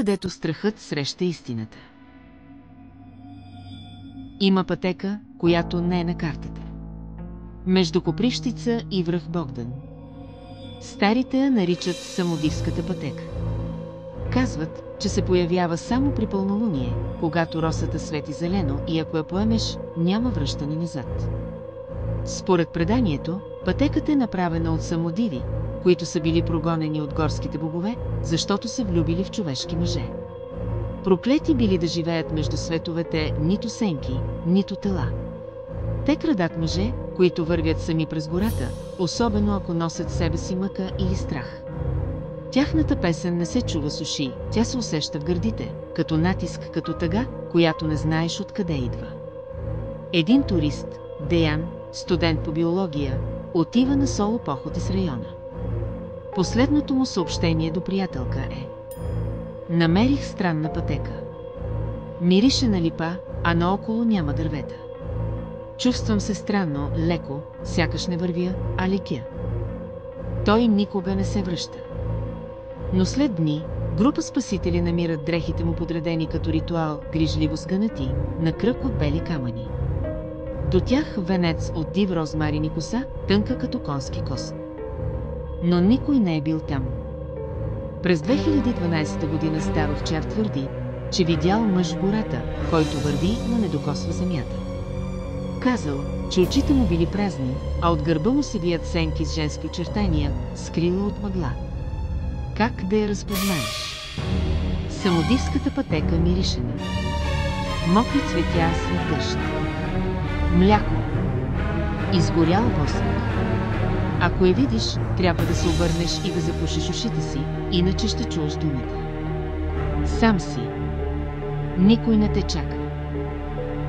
където страхът среща истината. Има пътека, която не е на картата. Между Копривщица и връх Богдан. Старите я наричат Самодивската пътека. Казват, че се появява само при пълнолуние, когато росата свети зелено и ако я поемеш, няма връщане назад. Според преданието, пътеката е направена от самодиви, които са били прогонени от горските богове, защото са влюбили в човешки мъже. Проклети били да живеят между световете нито сенки, нито тела. Те крадат мъже, които вървят сами през гората, особено ако носят себе си мъка или страх. Тяхната песен не се чува с уши, тя се усеща в гърдите, като натиск, като тъга, която не знаеш откъде идва. Един турист, Деян, студент по биология, отива на соло поход из района. Последното му съобщение до приятелка е: намерих странна пътека. Мирише на липа, а наоколо няма дървета. Чувствам се странно, леко, сякаш не вървя, а летя. Той никога не се връща. Но след дни, група спасители намират дрехите му подредени като ритуал, грижливо сгънати, на кръг от бели камъни. До тях венец от див розмарин и коса, тънка като конски кост. Но никой не е бил там. През 2012 година стар овчар твърди, че видял мъж в гората, който върви, но не докосва земята. Казал, че очите му били празни, а от гърба му се вият сенки с женски очертания, скрила от мъгла. Как да я разпознаеш? Самодивската пътека миришена. Мокри цветя след дъжд. Мляко. Изгорял восък. Ако я видиш, трябва да се обърнеш и да запушиш ушите си, иначе ще чуеш думите. Сам си. Никой не те чака.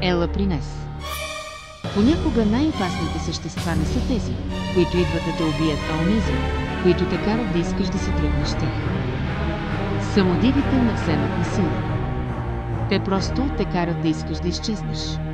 Ела при нас. Понякога най-опасните същества не са тези, които идват да те убият, а онези, които те карат да искаш да се тръгнеш тях. Самодивите не вземат на сила. Те просто те карат да искаш да изчезнеш.